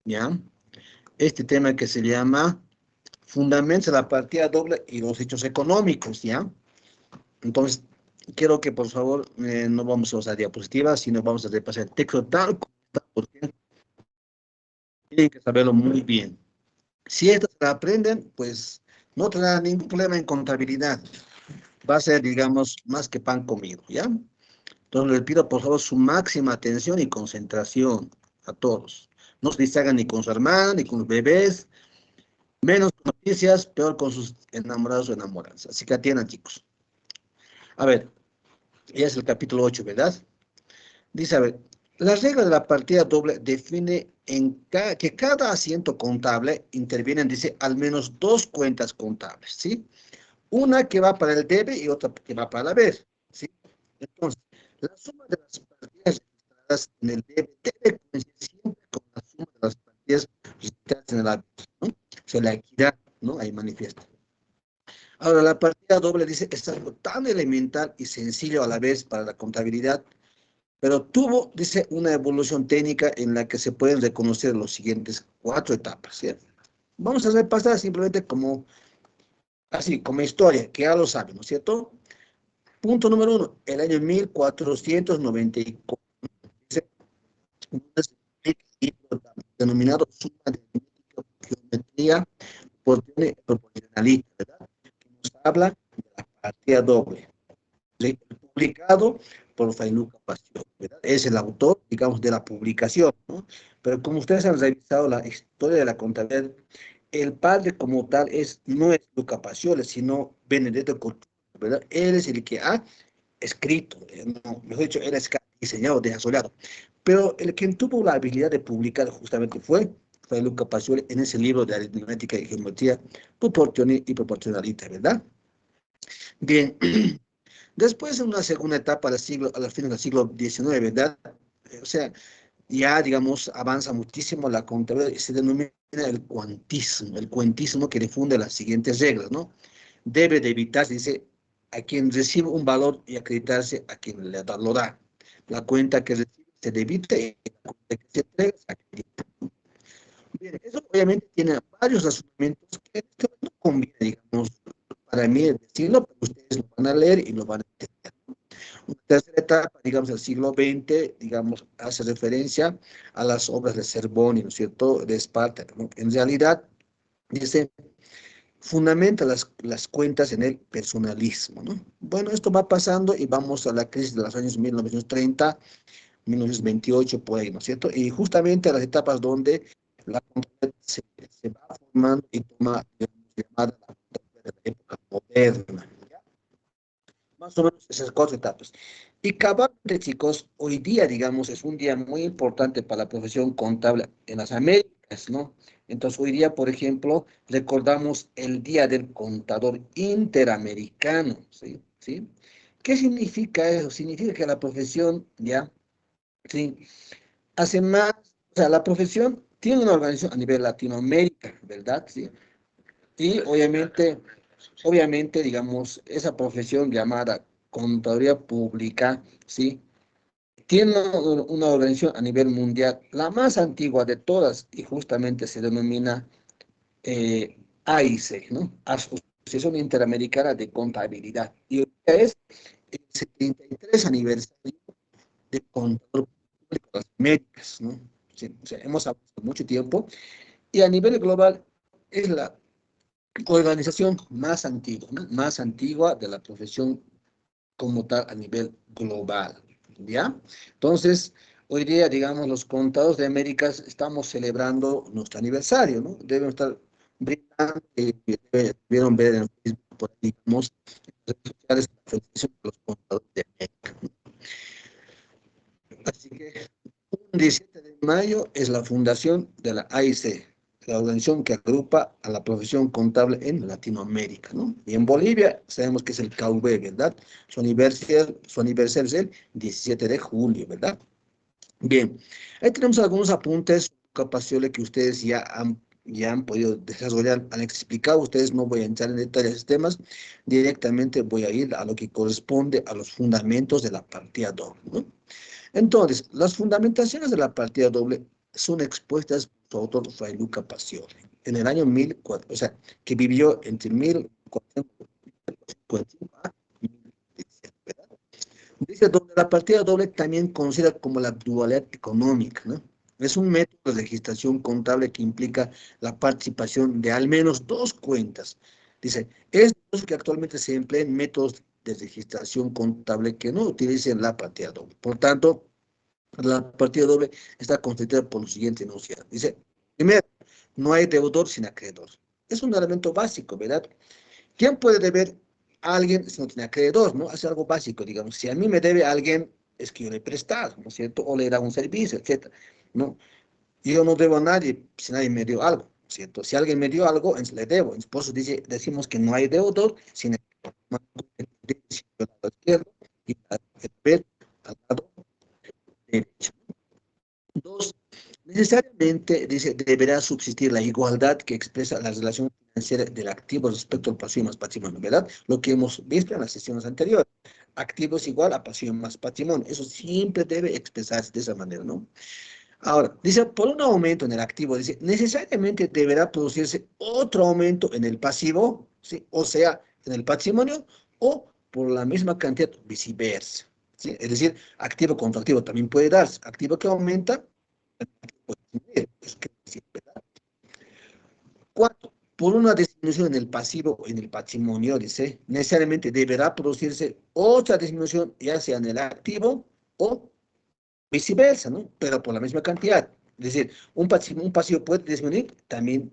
¿ya? Este tema que se llama Fundamentos de la partida doble y los hechos económicos, ¿ya? Entonces, quiero que por favor no vamos a usar diapositivas, sino vamos a repasar el texto tal como está, porque tienen que saberlo muy bien. Si esto se la aprenden, pues no tendrá ningún problema en contabilidad. Va a ser, digamos, más que pan comido, ¿ya? Entonces les pido por favor su máxima atención y concentración a todos. No se distraigan ni con su hermana, ni con los bebés, menos con noticias, peor con sus enamorados o enamoradas. Así que atiendan, chicos. A ver, ya es el capítulo 8, ¿verdad? Dice, a ver, la regla de la partida doble define que cada asiento contable intervienen, dice, al menos dos cuentas contables, ¿sí? Una que va para el debe y otra que va para el haber, ¿sí? Entonces, la suma de las partidas registradas en el debe debe coincidir siempre con la suma de las partidas registradas en el haber, ¿no? O sea, la equidad, ¿no? Ahí manifiesta. Ahora, la partida doble dice que es algo tan elemental y sencillo a la vez para la contabilidad, pero tuvo, dice, una evolución técnica en la que se pueden reconocer los siguientes cuatro etapas, ¿sí? Vamos a repasar simplemente como, así, como historia, que ya lo saben, ¿no es cierto? Punto número uno, el año 1494, dice, un libro denominado Suma de Geometría Proporcionalista, ¿verdad? Que nos habla de la partida doble, ¿sí? Publicado por Failuca Pastor, ¿verdad? Es el autor, digamos, de la publicación, ¿no? Pero como ustedes han revisado la historia de la contabilidad, el padre como tal no es Luca Pacioli, sino Benedetto Cottura, ¿verdad? Él es el que ha escrito, no, mejor dicho, él es diseñado, desarrollado. Pero el que tuvo la habilidad de publicar justamente fue Luca Pacioli en ese libro de aritmética y geometría proporcionalista, ¿verdad? Bien, después, en una segunda etapa a la fin del siglo XIX, ¿verdad? O sea, ya, digamos, avanza muchísimo la contabilidad y se denomina el cuentismo que difunde las siguientes reglas, ¿no? Debe de evitarse, dice, a quien recibe un valor y acreditarse a quien lo da. La cuenta que recibe se debita y la cuenta que se entrega se acredita. Bien, eso obviamente tiene varios razonamientos que no conviene, digamos, para mí decirlo, pero ustedes lo van a leer y lo van a entender. Una tercera etapa, digamos, del siglo XX, digamos, hace referencia a las obras de Cervoni, ¿no es cierto?, de Esparta, ¿no? En realidad, dice, fundamenta las cuentas en el personalismo, ¿no? Bueno, esto va pasando y vamos a la crisis de los años 1930, 1928, por ahí, ¿no es cierto? Y justamente a las etapas donde la contabilidad se va formando y toma, digamos, llamada la contabilidad de la época moderna, ¿ya? Más o menos esas cuatro etapas. Y cabalmente, chicos, hoy día, digamos, es un día muy importante para la profesión contable en las Américas, ¿no? Entonces, hoy día, por ejemplo, recordamos el Día del Contador Interamericano, ¿sí? ¿Sí? ¿Qué significa eso? Significa que la profesión, ya, sí, hace más, o sea, la profesión tiene una organización a nivel Latinoamérica, ¿verdad? Sí. Y obviamente, digamos, esa profesión llamada contaduría pública, ¿sí? Tiene una organización a nivel mundial, la más antigua de todas, y justamente se denomina AICE, ¿no? Asociación Interamericana de Contabilidad. Y hoy día es el 73 aniversario de Contador Público de las Américas, ¿no? Sí, o sea, hemos avanzado mucho tiempo, y a nivel global es la organización más antigua, ¿no? Más antigua de la profesión como tal a nivel global, ¿ya? Entonces, hoy día, digamos, los contados de Américas estamos celebrando nuestro aniversario, ¿no? Deben estar brindando y debieron ver en Facebook, por ahí, digamos, en redes sociales, la felicitación de los contadores de América. Así que un 17 de mayo es la fundación de la AIC, la organización que agrupa a la profesión contable en Latinoamérica, ¿no? Y en Bolivia sabemos que es el CAUB, ¿verdad? Su aniversario es el 17 de julio, ¿verdad? Bien, ahí tenemos algunos apuntes, capacidades que ustedes ya han podido desarrollar, han explicado. Ustedes no voy a entrar en detalles de estos temas, directamente voy a ir a lo que corresponde a los fundamentos de la partida doble, ¿no? Entonces, las fundamentaciones de la partida doble son expuestas su autor Fray Luca Pacioli, en el año 1400, o sea, que vivió entre 1455 a 1517, ¿verdad? Dice, donde la partida doble también considera como la dualidad económica, ¿no? Es un método de registración contable que implica la participación de al menos dos cuentas. Dice, es por eso que actualmente se emplean métodos de registración contable que no utilicen la partida doble. Por tanto, la partida doble está constituida por los siguientes enunciados. Dice, primero, no hay deudor sin acreedor. Es un elemento básico, ¿verdad? ¿Quién puede deber a alguien si no tiene acreedor, ¿no? Hace algo básico, digamos. Si a mí me debe alguien, es que yo le he prestado, ¿no es cierto? O le he dado un servicio, etcétera, ¿no? Yo no debo a nadie si nadie me dio algo, ¿cierto? Si alguien me dio algo, le debo. Por eso decimos que no hay deudor sin acreedor. No hay deudor sin el lado izquierdo y el deber al lado derecho. Dos, necesariamente, dice, deberá subsistir la igualdad que expresa la relación financiera del activo respecto al pasivo más patrimonio, ¿verdad? Lo que hemos visto en las sesiones anteriores. Activo es igual a pasivo más patrimonio. Eso siempre debe expresarse de esa manera, ¿no? Ahora, dice, por un aumento en el activo, dice, necesariamente deberá producirse otro aumento en el pasivo, ¿sí? O sea, en el patrimonio, o por la misma cantidad, viceversa, ¿sí? Es decir, activo contra activo también puede darse. Activo que aumenta, puede disminuir, es que sí, ¿verdad? Cuatro, por una disminución en el pasivo o en el patrimonio, dice, necesariamente deberá producirse otra disminución, ya sea en el activo o viceversa, ¿no? Pero por la misma cantidad. Es decir, un pasivo puede disminuir también,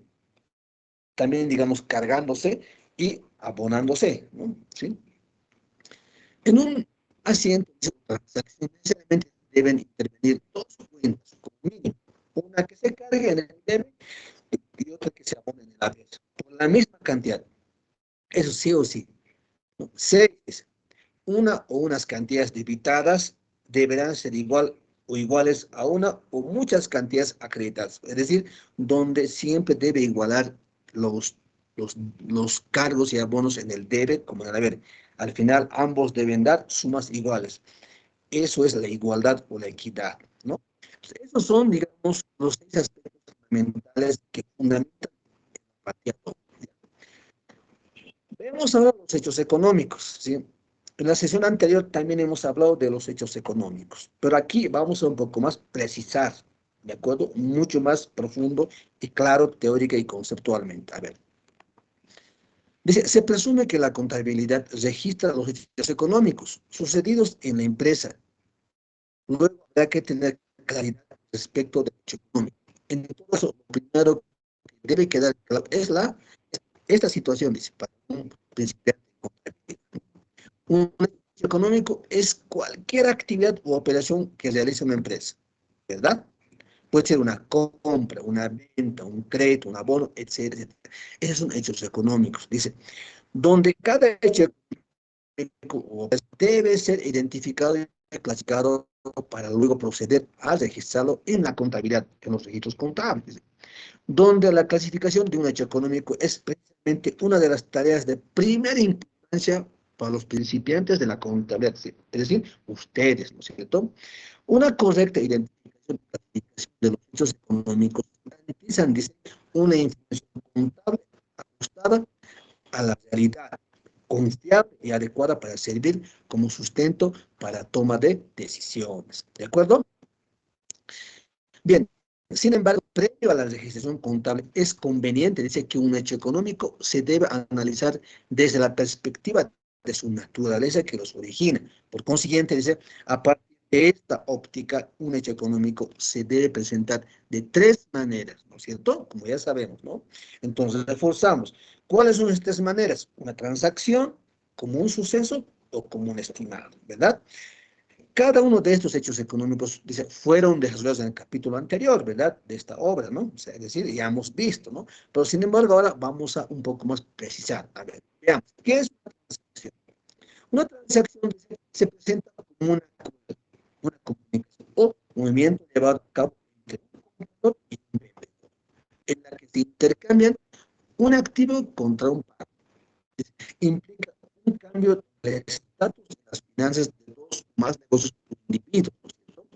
digamos, cargándose y abonándose, ¿no? ¿Sí? En un asiento de transacción necesariamente deben intervenir dos cuentas, como mínimo. Una que se cargue en el debe y otra que se abone en el haber. Por la misma cantidad. Eso sí o sí, ¿no? Seis, una o unas cantidades debitadas deberán ser igual o iguales a una o muchas cantidades acreditadas. Es decir, donde siempre debe igualar los, los, los cargos y abonos en el debe como en el haber. Al final, ambos deben dar sumas iguales. Eso es la igualdad o la equidad, ¿no? Entonces, esos son, digamos, los seis aspectos fundamentales que fundamentan la empatía. Vemos ahora los hechos económicos, ¿sí? En la sesión anterior también hemos hablado de los hechos económicos, pero aquí vamos a un poco más precisar, ¿de acuerdo? Mucho más profundo y claro, teórica y conceptualmente. A ver, dice, se presume que la contabilidad registra los hechos económicos sucedidos en la empresa. Luego habrá que tener claridad respecto del hecho económico. En todo caso, lo primero que debe quedar claro es esta situación, dice, para un principiante de contabilidad. Un hecho económico es cualquier actividad u operación que realice una empresa, ¿verdad? Puede ser una compra, una venta, un crédito, un abono, etcétera, etcétera. Esos son hechos económicos. Dice, donde cada hecho económico debe ser identificado y clasificado para luego proceder a registrarlo en la contabilidad, en los registros contables, donde la clasificación de un hecho económico es precisamente una de las tareas de primera importancia para los principiantes de la contabilidad, es decir, ustedes, ¿no es cierto? Una correcta identificación y clasificación de los hechos económicos garantizan, dice, una información contable ajustada a la realidad, confiable y adecuada para servir como sustento para toma de decisiones. ¿De acuerdo? Bien, sin embargo, previo a la registración contable, es conveniente, dice, que un hecho económico se debe analizar desde la perspectiva de su naturaleza que los origina. Por consiguiente, dice, a partir de esta óptica, un hecho económico se debe presentar de tres maneras, ¿no es cierto? Como ya sabemos, ¿no? Entonces, reforzamos. ¿Cuáles son estas maneras? Una transacción, como un suceso o como un estimado, ¿verdad? Cada uno de estos hechos económicos, dice, fueron desarrollados en el capítulo anterior, ¿verdad? De esta obra, ¿no? O sea, es decir, ya hemos visto, ¿no? Pero sin embargo, ahora vamos a un poco más precisar. A ver, veamos, ¿qué es una transacción? Una transacción dice, se presenta como una comunicación o movimiento llevado a cabo entre un comprador y un vendedor, en la que se intercambian un activo contra un pago. Implica un cambio de estatus de las finanzas de dos o más negocios individuos, ¿no es cierto?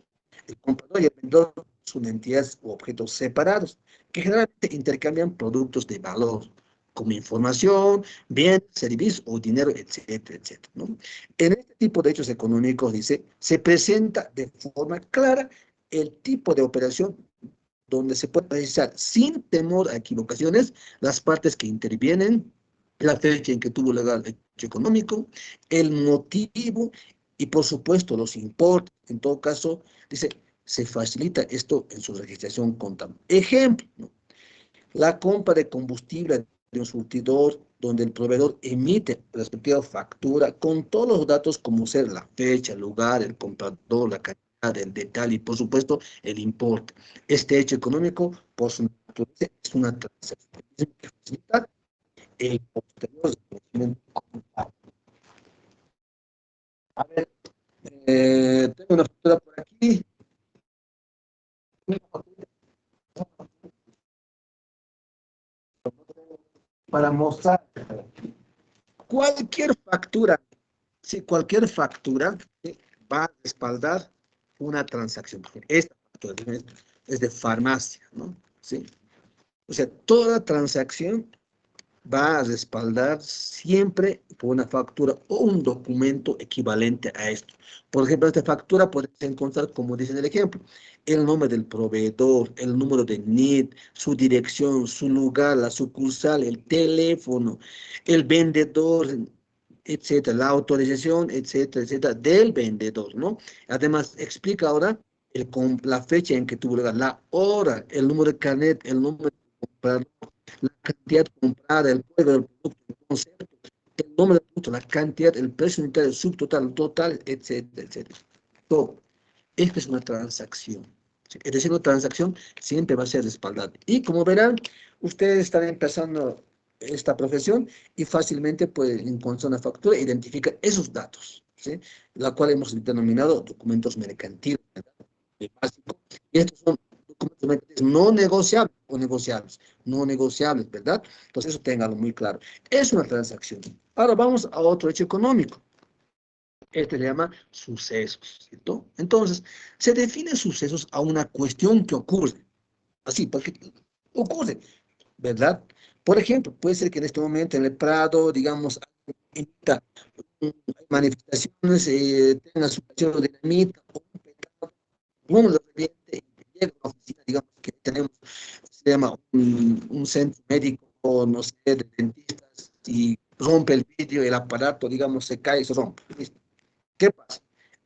El comprador y el vendedor son entidades u objetos separados, que generalmente intercambian productos de valor, como información, bienes, servicios o dinero, etcétera, etcétera, ¿no? En este tipo de hechos económicos, dice, se presenta de forma clara el tipo de operación donde se puede precisar sin temor a equivocaciones las partes que intervienen, la fecha en que tuvo lugar el hecho económico, el motivo y por supuesto los importes. En todo caso, dice, se facilita esto en su registración contable. Ejemplo, ¿no? La compra de combustible de un surtidor donde el proveedor emite la respectiva factura con todos los datos como ser la fecha, el lugar, el comprador, la cantidad, el detalle y por supuesto el importe. Este hecho económico, por su naturaleza, es una transacción que facilita el posterior reconocimiento contable. A ver, tengo una factura por aquí. Para mostrar cualquier factura, si cualquier factura va a respaldar una transacción. Esta factura es de farmacia, ¿no? ¿Sí? O sea, toda transacción va a respaldar siempre por una factura o un documento equivalente a esto. Por ejemplo, esta factura puedes encontrar, como dice en el ejemplo, el nombre del proveedor, el número de NIT, su dirección, su lugar, la sucursal, el teléfono, el vendedor, etcétera, la autorización, etcétera, etcétera, del vendedor, ¿no? Además, explica ahora la fecha en que tuvo lugar, la hora, el número de carnet, el número de comprador, la cantidad comprada, el código del producto, el concepto, el nombre del producto, la cantidad, el precio unitario, el subtotal, total, etcétera, etcétera. Todo. Esto es una transacción. ¿Sí? Es decir, una transacción siempre va a ser respaldada. Y como verán, ustedes están empezando esta profesión y fácilmente pueden encontrar una factura e identificar esos datos, ¿sí? La cual hemos denominado documentos mercantiles, ¿verdad? Básico. Y estos son documentos mercantiles no negociables o negociables, no negociables, ¿verdad? Entonces eso ténganlo muy claro. Es una transacción. Ahora vamos a otro hecho económico. Este se llama sucesos, ¿cierto? Entonces, se define sucesos a una cuestión que ocurre. Así, porque ocurre, ¿verdad? Por ejemplo, puede ser que en este momento en el Prado, digamos, emita manifestaciones, tengan su acción de dinamita o un pecado, uno de repente llega a una oficina, digamos, que tenemos, se llama un centro médico, no sé, de dentistas, y rompe el vidrio, el aparato, digamos, se cae y se rompe. ¿Listo? ¿Qué pasa?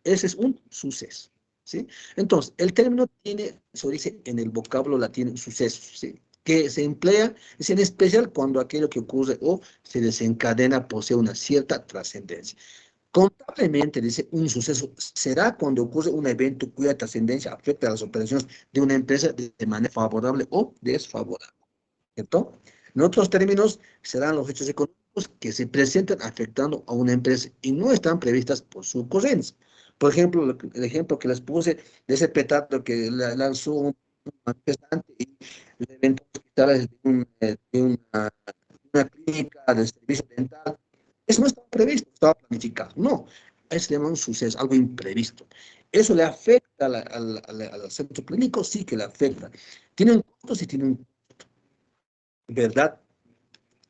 Ese es un suceso, ¿sí? Entonces, el término tiene, se dice en el vocablo latino, sucesos, ¿sí? Que se emplea, es en especial cuando aquello que ocurre o se desencadena posee una cierta trascendencia. Contablemente, dice, un suceso será cuando ocurre un evento cuya trascendencia afecta a las operaciones de una empresa de manera favorable o desfavorable, ¿cierto? En otros términos, serán los hechos económicos que se presentan afectando a una empresa y no están previstas por su ocurrencia. Por ejemplo, el ejemplo que les puse de ese petardo que lanzó un manifestante y le inventó hospitales de una clínica de servicio dental. Eso no estaba previsto, estaba planificado. No, es un suceso, algo imprevisto. ¿Eso le afecta al centro clínico? Sí que le afecta. ¿Tiene un costo? Sí tiene un, ¿verdad?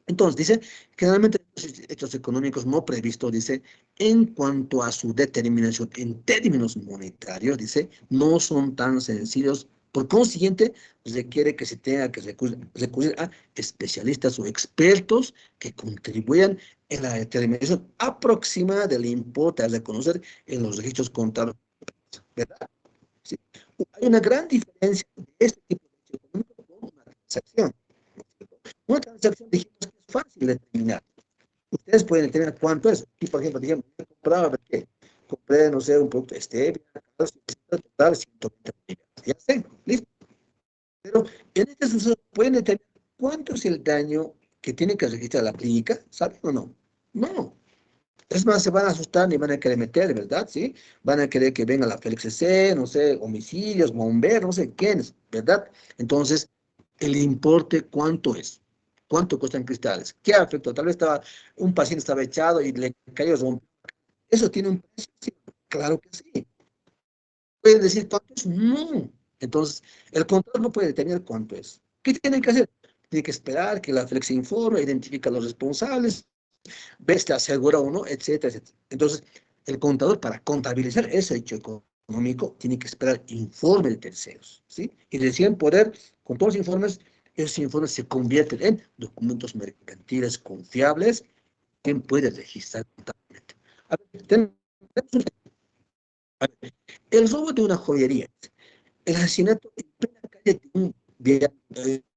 Entonces, dice, generalmente los hechos económicos no previstos, dice, en cuanto a su determinación en términos monetarios, dice, no son tan sencillos. Por consiguiente, requiere que se tenga que recurrir a especialistas o expertos que contribuyan en la determinación aproximada del importe a reconocer en los registros contables, ¿verdad? Sí. Hay una gran diferencia de este tipo de hecho económico con una transacción. Una transacción dijimos que es fácil de determinar. Ustedes pueden determinar cuánto es. Aquí, por ejemplo, digamos, yo compraba, ¿qué? Compré, no sé, un producto stevia, total 120 miligramos. Ya sé, listo. Pero en este suceso pueden determinar cuánto es el daño que tiene que registrar la clínica, ¿saben o no? No. Es más, se van a asustar y van a querer meter, ¿verdad? ¿Sí? Van a querer que venga la Félix C, no sé, homicidios, bomberos, no sé quiénes, ¿verdad? Entonces, el importe, ¿cuánto es? ¿Cuánto cuestan cristales? ¿Qué afectó? Tal vez un paciente estaba echado y le cayó rompió. ¿Eso tiene un precio? Sí, claro que sí. ¿Pueden decir cuánto es? No. Entonces, el contador no puede determinar cuánto es. ¿Qué tiene que hacer? Tiene que esperar que la Flex informe, identifica a los responsables, ve si asegura o no, etcétera, etcétera. Entonces, el contador para contabilizar ese hecho económico tiene que esperar informe de terceros, ¿sí? Y recién poder, con todos los informes, esos informes se convierten en documentos mercantiles confiables. ¿Quién puede registrar contablemente? A ver, el robo de una joyería, el asesinato en plena calle de un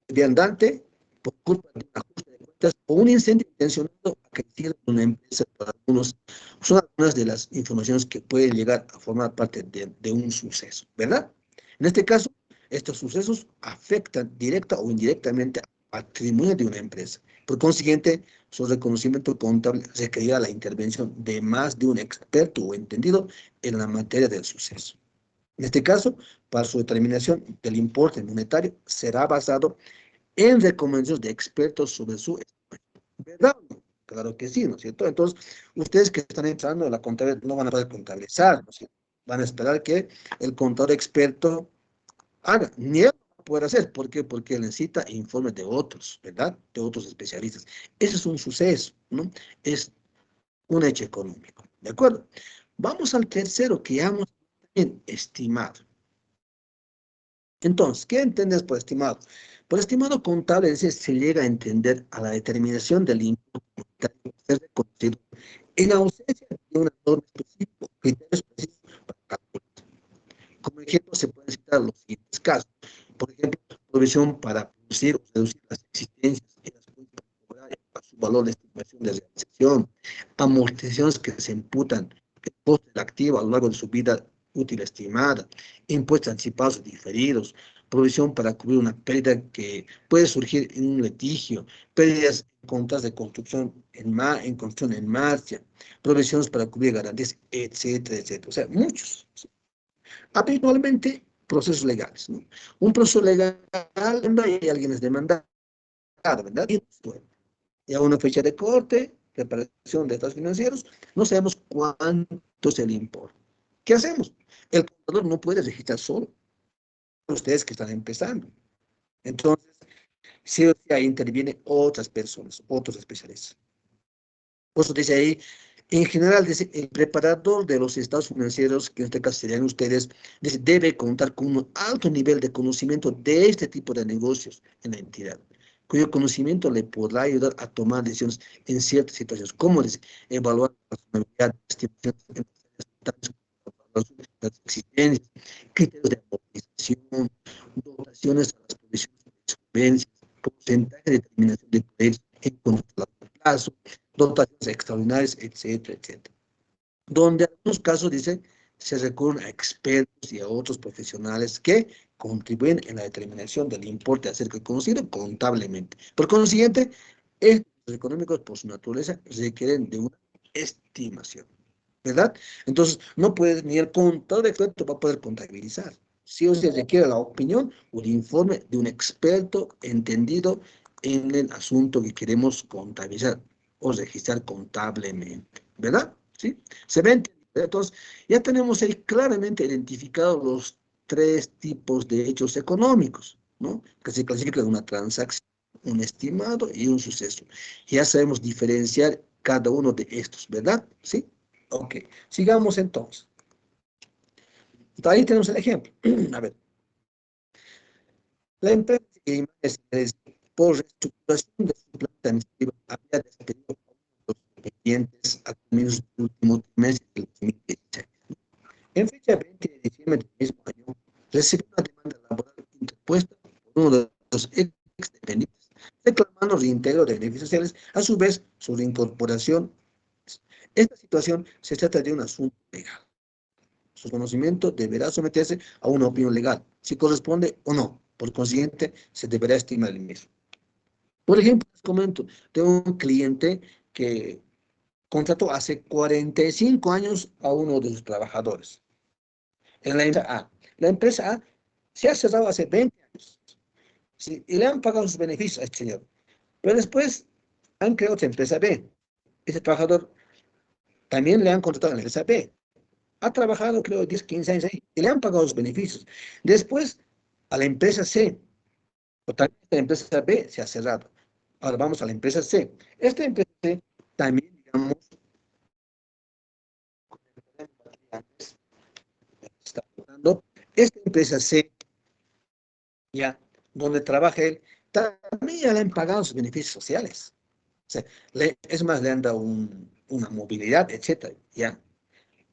viandante por culpa de un ajuste de cuentas o un incendio intencionado acaecido en una empresa para algunos, son algunas de las informaciones que pueden llegar a formar parte de un suceso, ¿verdad? En este caso, estos sucesos afectan directa o indirectamente al patrimonio de una empresa. Por consiguiente, su reconocimiento contable requerirá la intervención de más de un experto o entendido en la materia del suceso. En este caso, para su determinación del importe monetario, será basado en recomendaciones de expertos sobre su ¿verdad? Claro que sí, ¿no es cierto? Entonces, ustedes que están entrando en la contabilidad no van a poder contabilizar, ¿no es cierto? Van a esperar que el contador experto haga, ni él va a poder hacer. ¿Por qué? Porque él necesita informes de otros, ¿verdad? De otros especialistas. Ese es un suceso, ¿no? Es un hecho económico, ¿de acuerdo? Vamos al tercero que ya hemos también estimado. Entonces, ¿qué entiendes por estimado? Por estimado contable, es decir, se llega a entender a la determinación del importe monetario a ser reconocido en ausencia de una norma específica o criterio específico para calcular. Como ejemplo, se pueden citar los siguientes casos. Por ejemplo, provisión para producir o reducir las existencias y las cuentas para cobrar a su valor de estimación de realización, amortizaciones que se imputan el coste del activo a lo largo de su vida útil estimada, impuestos anticipados o diferidos, provisión para cubrir una pérdida que puede surgir en un litigio, pérdidas en contratos de construcción en construcción en marcha, provisiones para cubrir garantías, etcétera, etcétera. O sea, muchos. Habitualmente, procesos legales, ¿no? Un proceso legal, y alguien es demandado, ¿verdad? Y a una fecha de corte, preparación de estados financieros, no sabemos cuánto es el importe. ¿Qué hacemos? El contador no puede registrar solo, ustedes que están empezando. Entonces, sí o sí ahí intervienen otras personas, otros especialistas. Por eso dice ahí, en general, dice, el preparador de los estados financieros, que en este caso serían ustedes, dice, debe contar con un alto nivel de conocimiento de este tipo de negocios en la entidad, cuyo conocimiento le podrá ayudar a tomar decisiones en ciertas situaciones, como dice, evaluar la razonabilidad, estimaciones tales como las existencias, criterios de amortización, dotaciones a las provisiones de solvencia, porcentaje de determinación de créditos en cuanto a largo plazo, dotaciones extraordinarias, etcétera, etcétera. Donde en algunos casos, dice, se recurren a expertos y a otros profesionales que contribuyen en la determinación del importe a ser conocido contablemente. Por consiguiente, estos económicos, por su naturaleza, requieren de una estimación, ¿verdad? Entonces, no puede, ni el contador experto va a poder contabilizar. Sí o sí requiere la opinión o el informe de un experto entendido en el asunto que queremos contabilizar o registrar contablemente, ¿verdad? ¿Sí? Se ve entendido. Entonces, ya tenemos ahí claramente identificados los tres tipos de hechos económicos, ¿no? Que se clasifican en una transacción, un estimado y un suceso. Ya sabemos diferenciar cada uno de estos, ¿verdad? ¿Sí? Ok, sigamos entonces. Ahí tenemos el ejemplo. A ver, la empresa de imágenes por reestructuración de su planta administrativa había despedido a los dependientes a comienzos del último trimestre del 2016. En fecha 20 de diciembre del mismo año, recibió una demanda laboral interpuesta por uno de los ex dependientes, reclamando reintegro de beneficios sociales, a su vez su reincorporación. Esta situación se trata de un asunto legal. Su conocimiento deberá someterse a una opinión legal, si corresponde o no. Por consiguiente, se deberá estimar el mismo. Por ejemplo, les comento, tengo un cliente que contrató hace 45 años a uno de sus trabajadores en la empresa A. La empresa A se ha cerrado hace 20 años, ¿sí? Y le han pagado sus beneficios a este señor. Pero después han creado otra empresa B. Ese trabajador también le han contratado en la empresa B. Ha trabajado, creo, 10, 15 años ahí y le han pagado los beneficios. Después a la empresa C, o también la empresa B se ha cerrado. Ahora vamos a la empresa C. Esta empresa C también, digamos, está hablando, esta empresa C, ya, donde trabaja él, también ya le han pagado sus beneficios sociales. O sea, es más, le han dado una movilidad, etcétera, ya.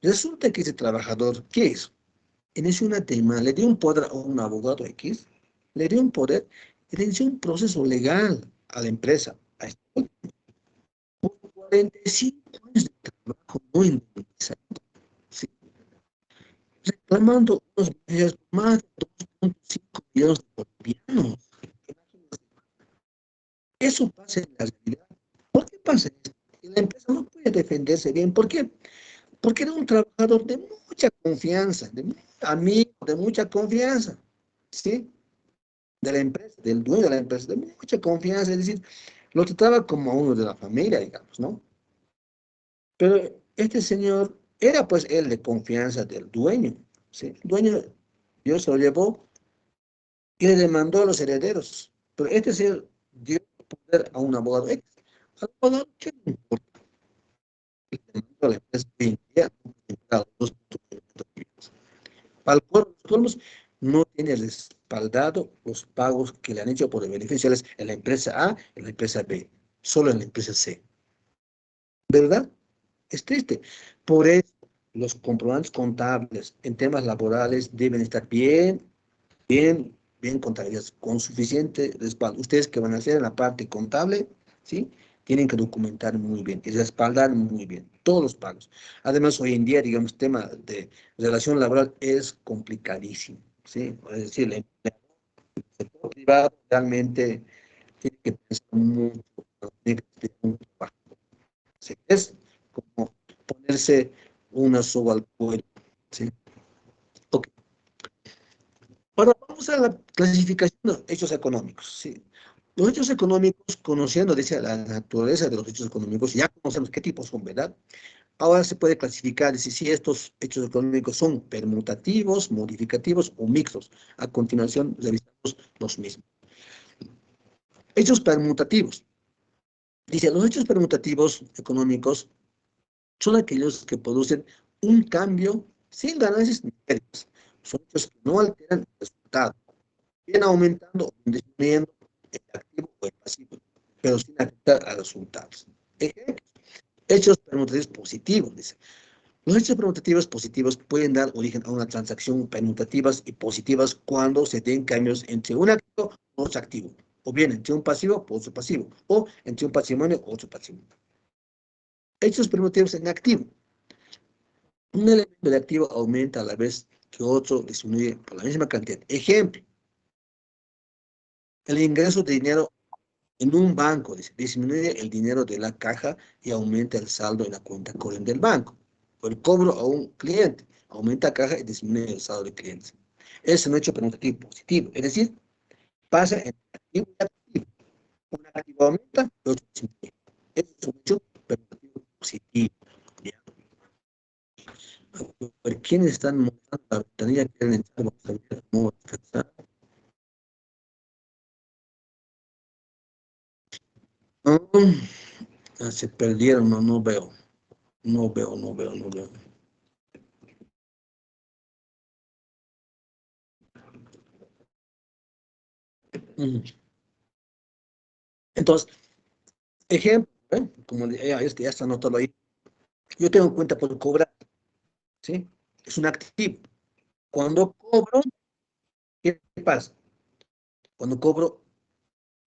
Resulta que ese trabajador, ¿qué hizo? Inició una tema, le dio un poder a un abogado X, le dio un poder y le inició un proceso legal a la empresa. A este, por 45 años de trabajo no indemnizado, ¿sí? Reclamando unos beneficios por más de 2,5 millones de bolivianos. Imagínense, eso pasa en la realidad. ¿Por qué pasa esto? Y la empresa no puede defenderse bien. ¿Por qué? Porque era un trabajador de mucha confianza, de amigo, de mucha confianza, ¿sí? De la empresa, del dueño de la empresa, de mucha confianza, es decir, lo trataba como a uno de la familia, digamos, ¿no? Pero este señor era pues él de confianza del dueño, ¿sí? El dueño, Dios se lo llevó y le demandó a los herederos, pero este señor dio poder a un abogado ex. Al abogado, ¿qué le importa? Le demandó a la empresa que impedía a los dos. Para el pueblo, los pueblos no tiene respaldado los pagos que le han hecho por beneficios en la empresa A, en la empresa B, solo en la empresa C. ¿Verdad? Es triste. Por eso, los comprobantes contables en temas laborales deben estar bien contabilizados, con suficiente respaldo. Ustedes que van a hacer en la parte contable, ¿sí? Tienen que documentar muy bien y respaldar muy bien todos los pagos. Además, hoy en día, digamos, tema de relación laboral es complicadísimo, ¿sí? Es decir, el sector privado realmente tiene que pensar mucho, tiene que estudiar mucho. ¿Sí? Es como ponerse una soga al cuello, ¿sí? Ok. Ahora vamos a la clasificación de hechos económicos, ¿sí? Los hechos económicos, conociendo, dice, la naturaleza de los hechos económicos, ya conocemos qué tipos son, ¿verdad? Ahora se puede clasificar, decir, si estos hechos económicos son permutativos, modificativos o mixtos. A continuación, revisamos los mismos. Hechos permutativos. Dice, los hechos permutativos económicos son aquellos que producen un cambio sin ganancias ni pérdidas. Son hechos que no alteran el resultado, bien aumentando o disminuyendo el activo o el pasivo, pero sin afectar a los resultados. Ejemplos, hechos permutativos positivos, dice. Los hechos permutativos positivos pueden dar origen a una transacción permutativas y positivas cuando se den cambios entre un activo y otro activo, o bien entre un pasivo y otro pasivo, o entre un patrimonio y otro patrimonio. Hechos permutativos en activo. Un elemento de activo aumenta a la vez que otro disminuye por la misma cantidad. Ejemplo, el ingreso de dinero en un banco dice, disminuye el dinero de la caja y aumenta el saldo en la cuenta corriente del banco. O el cobro a un cliente aumenta caja y disminuye el saldo del cliente. Es un hecho permutativo positivo, es decir, pasa entre activo y activo. Un activo aumenta y otro disminuye. Es un hecho permutativo positivo. ¿Ya? A ver, ¿quiénes están mostrando la ventanilla que quieren entrar? Vamos a ver cómo descansar. No, se perdieron, no veo. No veo. Mm. Entonces, ejemplo, ¿eh? Como ya está anotado ahí. Yo tengo cuenta por cobrar, ¿sí? Es un activo. Cuando cobro, ¿qué pasa? Cuando cobro,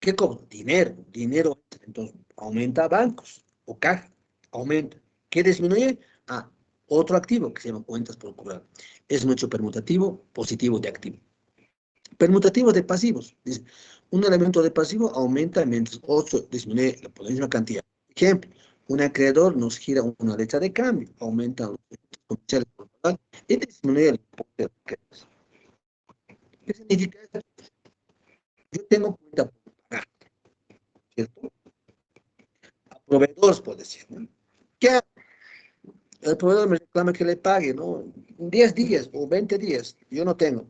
¿qué cobro? Dinero. Entonces, aumenta bancos o caja, aumenta. ¿Qué disminuye? Ah, otro activo que se llama cuentas por cobrar. Es un hecho permutativo positivo de activo. Permutativo de pasivos. Dice, un elemento de pasivo aumenta mientras otro disminuye por la misma cantidad. Ejemplo, un acreedor nos gira una letra de cambio, aumenta los efectos comerciales por pagar y disminuye el importe de los créditos. ¿Qué significa esto? Yo tengo cuenta por pagar, ¿cierto? A proveedores, por decir, ¿no? ¿Qué hago? El proveedor me reclama que le pague, ¿no? 10 días o 20 días, yo no tengo.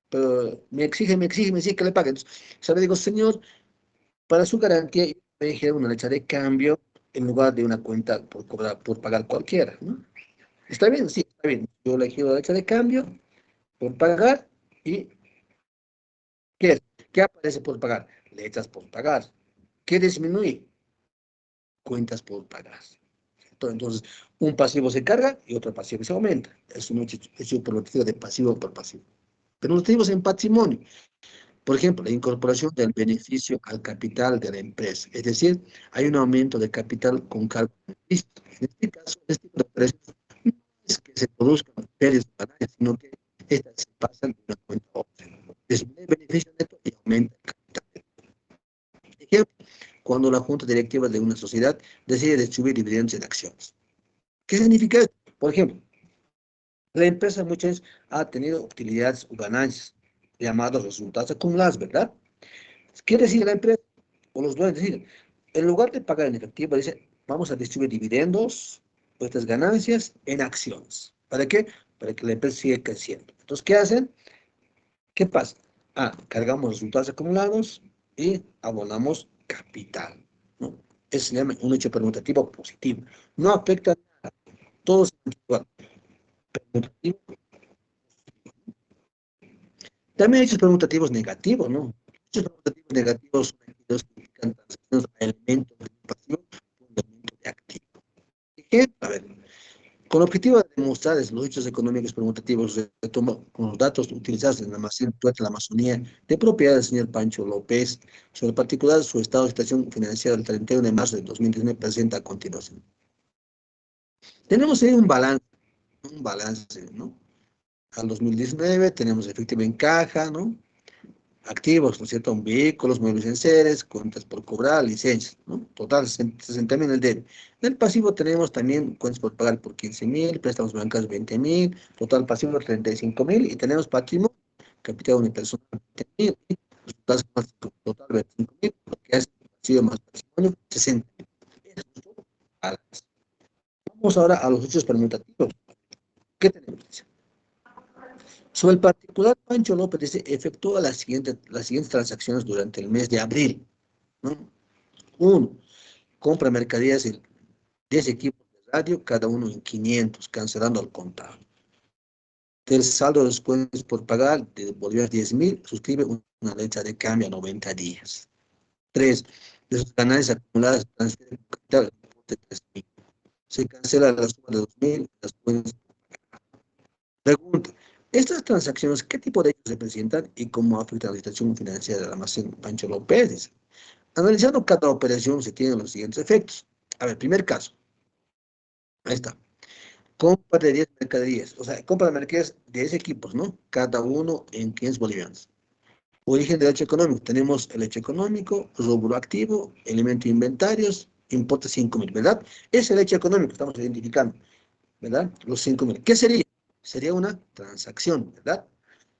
pero me exige que le pague. Entonces, yo le digo, señor, para su garantía, yo voy a elegir una letra de cambio en lugar de una cuenta por cobrar, por pagar cualquiera, ¿no? ¿Está bien? Sí, está bien. Yo elegí la letra de cambio por pagar y ¿qué es? ¿Qué aparece por pagar? Letras por pagar. ¿Qué disminuye? Cuentas por pagar. Entonces, un pasivo se carga y otro pasivo se aumenta. Es un hecho productivo de pasivo por pasivo. Pero nos tenemos en patrimonio. Por ejemplo, la incorporación del beneficio al capital de la empresa. Es decir, hay un aumento de capital con cargo de beneficio. En este caso, este tipo de operaciones no es que se produzcan pérdidas o ganancias, sino que estas se pasan de una cuenta a otra. Disminuye el beneficio neto y aumenta el capital. Ejemplo, cuando la junta directiva de una sociedad decide distribuir dividendos en acciones. ¿Qué significa esto? Por ejemplo, la empresa muchas veces ha tenido utilidades o ganancias, llamados resultados acumulados, ¿verdad? ¿Qué decide la empresa? O los dueños deciden, en lugar de pagar en efectivo, dice, vamos a distribuir dividendos, estas ganancias, en acciones. ¿Para qué? Para que la empresa siga creciendo. Entonces, ¿qué hacen? ¿Qué pasa? Ah, cargamos resultados acumulados y abonamos capital, ¿no? Eso se llama un hecho permutativo positivo. No afecta a nada. Todos igual. Permutativo. También hay hechos permutativos negativos, ¿no? Hechos permutativos negativos son aquellos que implican transacciones a elementos de un pasivo por un elemento de activo. Ejemplo, a ver, con el objetivo de demostrar los hechos económicos permutativos, se toma con los datos utilizados en el almacén Tuerta de la Amazonía, de propiedad del señor Pancho López, sobre particular su estado de situación financiera del 31 de marzo de 2019, presenta a continuación. Tenemos ahí un balance, ¿no? Al 2019 tenemos efectivo en caja, ¿no? Activos, ¿no es cierto? Vehículos, muebles en seres, cuentas por cobrar, licencias, ¿no? Total, 60.000 el debe. En el pasivo tenemos también cuentas por pagar por 15.000, préstamos bancarios 20.000, total pasivo 35.000 y tenemos patrimonio, capital unipersonal 20.000 y resultados total 25.000, lo que hace pasivo más patrimonio 60.000. Vamos ahora a los hechos permutativos. ¿Qué tenemos? Sobre el particular, Pancho López dice, efectúa las siguientes transacciones durante el mes de abril, ¿no? Uno, compra mercaderías en 10 equipos de radio, cada uno en 500, cancelando al contado. Del saldo de los cuentas por pagar, de devolver 10.000, suscribe una letra de cambio a 90 días. 3, de sus ganancias acumuladas, transfiere capital de 3.000. Se cancela la suma de 2.000, las cuentas. Pregunta, estas transacciones, ¿qué tipo de hechos se presentan y cómo afectan la situación financiera del almacén Pancho López? Analizando cada operación se tienen los siguientes efectos. A ver, primer caso, ahí está. Compra de 10 mercaderías, o sea, compra de mercaderías de 10 equipos, ¿no? Cada uno en 500 bolivianos. Origen del hecho económico, tenemos el hecho económico, rubro activo, elemento de inventarios, importe 5.000, ¿verdad? Es el hecho económico, estamos identificando, ¿verdad? Los 5.000. ¿Qué sería? Sería una transacción, ¿verdad?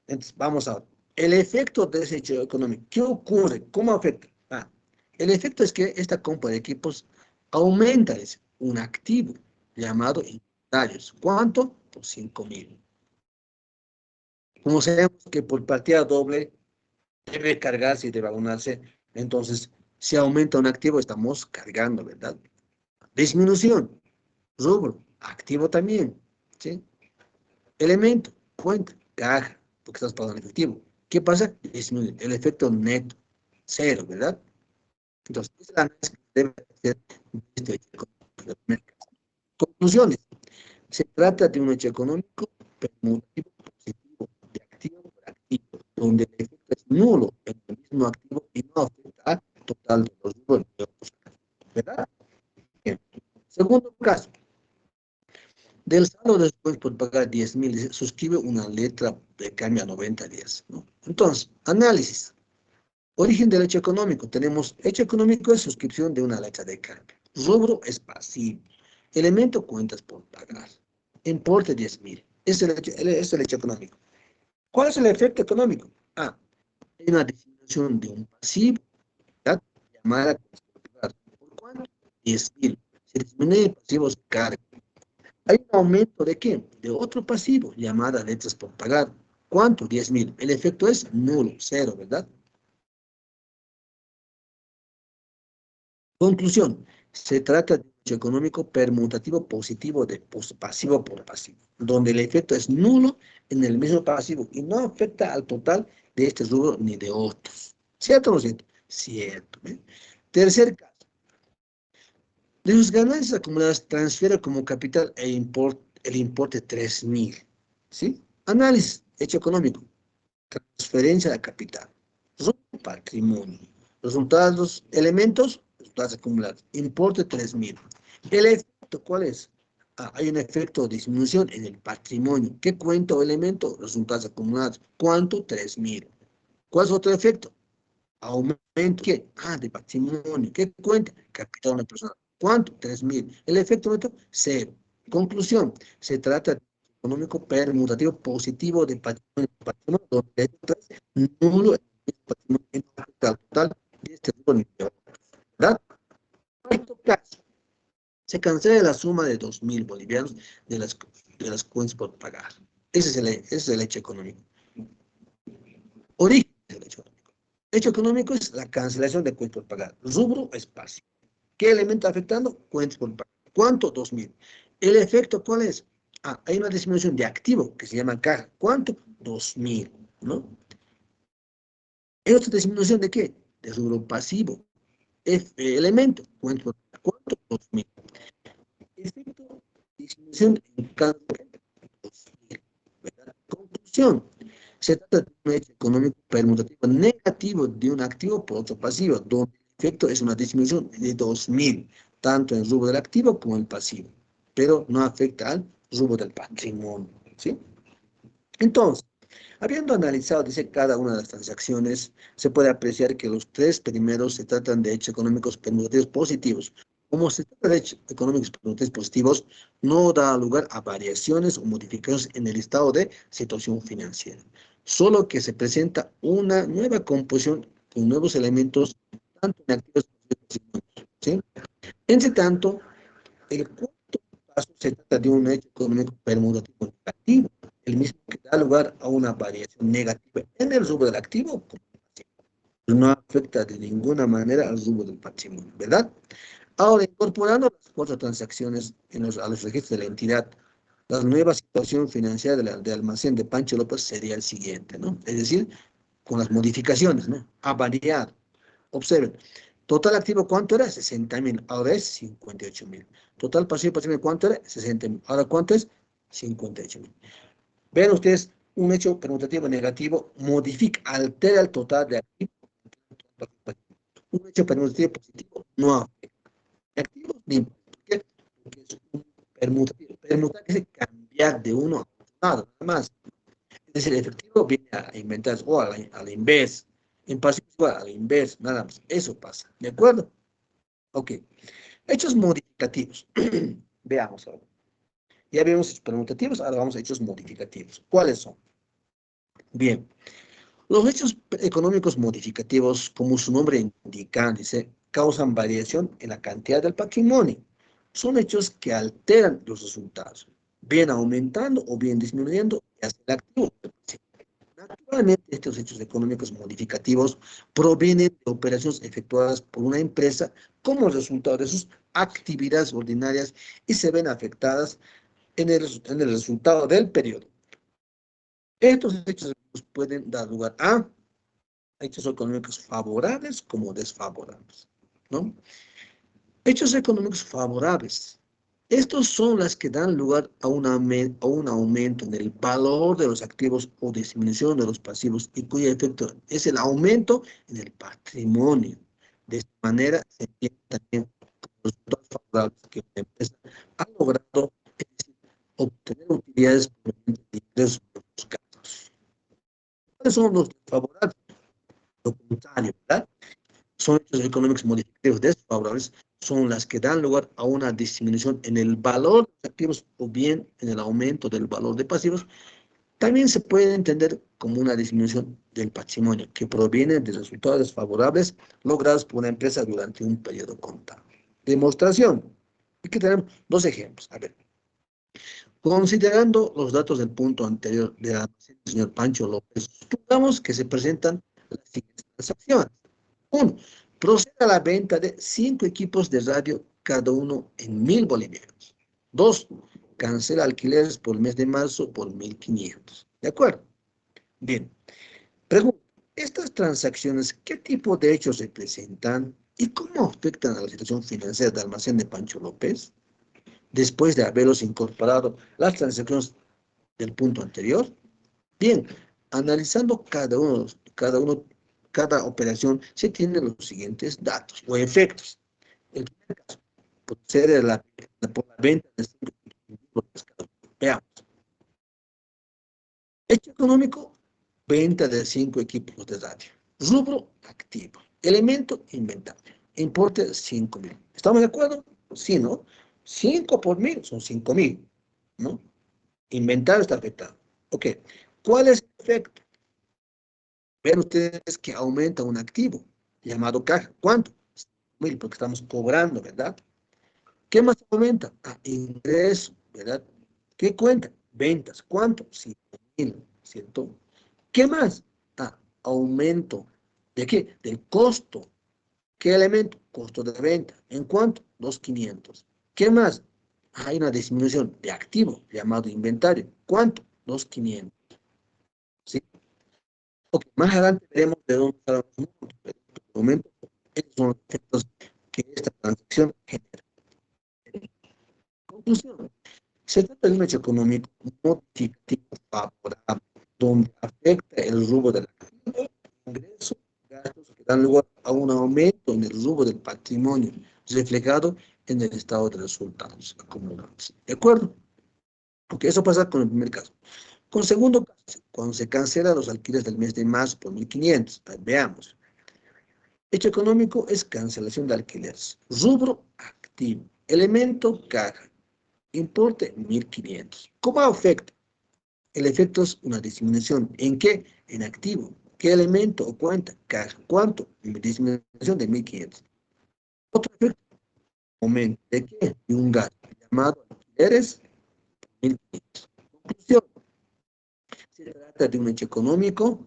Entonces, vamos a ver. El efecto de ese hecho económico, ¿qué ocurre? ¿Cómo afecta? Ah, el efecto es que esta compra de equipos aumenta un activo llamado inventarios. ¿Cuánto? Por 5.000. Como sabemos que por partida doble debe cargarse y debe abonarse, entonces si aumenta un activo estamos cargando, ¿verdad? Disminución, rubro, activo también, ¿sí? Elemento, cuenta, caja, porque estás pagando en efectivo. ¿Qué pasa? Disminuye el efecto neto, cero, ¿verdad? Entonces, esa es la análisis que debe hacer este hecho económico. Conclusiones. Se trata de un hecho económico permutativo positivo, de activo por activo, donde el efecto es nulo en el mismo activo y no afecta al total de los rubros de otros, ¿verdad? Bien. Segundo caso, del saldo después por pagar 10.000, dice, suscribe una letra de cambio a 90 días, ¿no? Entonces, análisis. Origen del hecho económico. Tenemos hecho económico es suscripción de una letra de cambio. Rubro es pasivo. Elemento cuentas por pagar. Importe 10.000. Es el hecho económico. ¿Cuál es el efecto económico? Ah, hay una disminución de un pasivo, ¿verdad? Llamada cuentas por pagar. ¿Por cuánto? 10.000. Se disminuye el pasivo, se carga. Hay un aumento de qué? De otro pasivo, llamada letras por pagar. ¿Cuánto? 10.000. El efecto es nulo, cero, ¿verdad? Conclusión. Se trata de un hecho económico permutativo positivo de pasivo por pasivo, donde el efecto es nulo en el mismo pasivo y no afecta al total de este rubro ni de otros. ¿Cierto o no cierto? Cierto. ¿Eh? Tercer caso. De sus ganancias acumuladas transfiere como capital el importe 3.000. ¿Sí? Análisis, hecho económico. Transferencia de capital. Patrimonio. Resultados, elementos, resultados acumulados. Importe 3.000. El efecto, ¿cuál es? Hay un efecto de disminución en el patrimonio. ¿Qué cuenta o elemento? Resultados acumulados. ¿Cuánto? 3.000. ¿Cuál es otro efecto? Aumento, ¿qué? De patrimonio. ¿Qué cuenta? Capital de una persona. ¿Cuánto? 3.000. El efecto neto, cero. Conclusión, se trata de un económico permutativo positivo de patrimonio, donde el efecto es nulo en el patrimonio total de este grupo, ¿verdad? Cuarto caso, se cancela la suma de 2.000 bolivianos de las cuentas por pagar. Ese es el hecho económico. Origen del hecho económico. Hecho económico es la cancelación de cuentas por pagar. Rubro, espacio. ¿Qué elemento afectando? Cuentas por pagar. ¿Cuánto? 2.000. ¿El efecto cuál es? Hay una disminución de activo que se llama caja. ¿Cuánto? 2.000, ¿no? ¿Es otra disminución de qué? De rubro pasivo. Elemento, cuentas por pagar. ¿Cuánto? 2.000. Efecto, disminución en cada 2.000. ¿Verdad? Conclusión. Se trata de un hecho económico permutativo negativo de un activo por otro pasivo, donde el efecto es una disminución de 2.000, tanto en el rubro del activo como en el pasivo, pero no afecta al rubro del patrimonio. ¿Sí? Entonces, habiendo analizado, dice, cada una de las transacciones, se puede apreciar que los tres primeros se tratan de hechos económicos permutativos positivos. Como se trata de hechos económicos permutativos positivos, no da lugar a variaciones o modificaciones en el estado de situación financiera, solo que se presenta una nueva composición con nuevos elementos, tanto en activos como en pasivos, ¿sí? Entre tanto, el cuarto paso se trata de un hecho económico permutativo negativo, el mismo que da lugar a una variación negativa en el rubro del activo, no afecta de ninguna manera al rubro del patrimonio, ¿verdad? Ahora, incorporando las cuatro transacciones a los registros de la entidad, la nueva situación financiera de almacén de Pancho López sería el siguiente, ¿no? Es decir, con las modificaciones, ¿no? Ha variado. Observen, total activo, ¿cuánto era? 60.000, ahora es 58.000. Total pasivo patrimonio, ¿cuánto era? 60.000, ahora ¿cuánto es? 58.000. Vean ustedes, un hecho permutativo negativo modifica, altera el total de activos. Un hecho permutativo positivo no afecta. Activos ni ¿por qué? Porque es un permutativo. Permutar es cambiar de uno a otro lado, nada más. Es decir, el efectivo viene a inventar o a la inversa. En pasivo igual, a la inversa, nada más. Eso pasa. ¿De acuerdo? Ok. Hechos modificativos. Veamos ahora. Ya vimos hechos permutativos, ahora vamos a hechos modificativos. ¿Cuáles son? Bien. Los hechos económicos modificativos, como su nombre indica, dice, causan variación en la cantidad del patrimonio. Son hechos que alteran los resultados, bien aumentando o bien disminuyendo hasta el activo. Naturalmente, estos hechos económicos modificativos provienen de operaciones efectuadas por una empresa como resultado de sus actividades ordinarias y se ven afectadas en el resultado del periodo. Estos hechos pueden dar lugar a hechos económicos favorables como desfavorables, ¿no? Hechos económicos favorables. Estos son las que dan lugar a un aumento en el valor de los activos o disminución de los pasivos y cuyo efecto es el aumento en el patrimonio. De esta manera se entiende también los resultados favorables que una empresa ha logrado, es decir, obtener utilidades provenientes de ingresos de los gastos. ¿Cuáles son los desfavorables? Lo contrario, ¿verdad? Son hechos económicos modificativos desfavorables, son las que dan lugar a una disminución en el valor de activos o bien en el aumento del valor de pasivos. También se puede entender como una disminución del patrimonio que proviene de resultados desfavorables logrados por una empresa durante un periodo contable. Demostración. Aquí tenemos dos ejemplos. A ver, Considerando los datos del punto anterior de la señor Pancho López, supongamos que se presentan las siguientes transacciones. 1. Procede a la venta de 5 equipos de radio, cada uno en 1.000 bolivianos. 2. Cancela alquileres por el mes de marzo por 1.500. ¿De acuerdo? Bien. Pregunta. ¿Estas transacciones qué tipo de hechos representan y cómo afectan a la situación financiera del almacén de Pancho López? Después de haberlos incorporado las transacciones del punto anterior. Bien, analizando cada operación, se tienen los siguientes datos o efectos. El primer caso, procede por la venta de 5 equipos de pescado. Veamos. Hecho económico, venta de 5 equipos de radio. Rubro activo. Elemento inventario. Importe 5.000. ¿Estamos de acuerdo? Sí, ¿no? 5 por 1.000 son 5.000, ¿no? Inventario está afectado. Ok. ¿Cuál es el efecto? Ven ustedes que aumenta un activo llamado caja. ¿Cuánto? 1.000, porque estamos cobrando, ¿verdad? ¿Qué más aumenta? Ah, ingreso, ¿verdad? ¿Qué cuenta? Ventas. ¿Cuánto? 5.000, ¿cierto? ¿Qué más? Ah, aumento. ¿De qué? Del costo. ¿Qué elemento? Costo de venta. ¿En cuánto? 2.500. ¿Qué más? Hay una disminución de activo llamado inventario. ¿Cuánto? 2.500. ¿Sí? Ok, más adelante veremos de dónde salen los montos, pero en este momento, estos son los efectos que esta transacción genera. Conclusión. Se trata de un hecho económico modificativo favorable, donde afecta el rubro del activo, ingresos, gastos que dan lugar a un aumento en el rubro del patrimonio, reflejado en el estado de resultados acumulados. ¿De acuerdo? Porque eso pasa con el primer caso. Con el segundo caso, cuando se cancelan los alquileres del mes de marzo por 1.500, veamos. Hecho económico es cancelación de alquileres. Rubro activo. Elemento caja. Importe 1.500. ¿Cómo afecta? El efecto es una disminución. ¿En qué? En activo. ¿Qué elemento o cuenta? Caja. ¿Cuánto? Disminución de 1.500. Otro efecto, aumento. ¿De qué? De un gasto llamado alquileres 1.500. Conclusión. Se trata de un hecho económico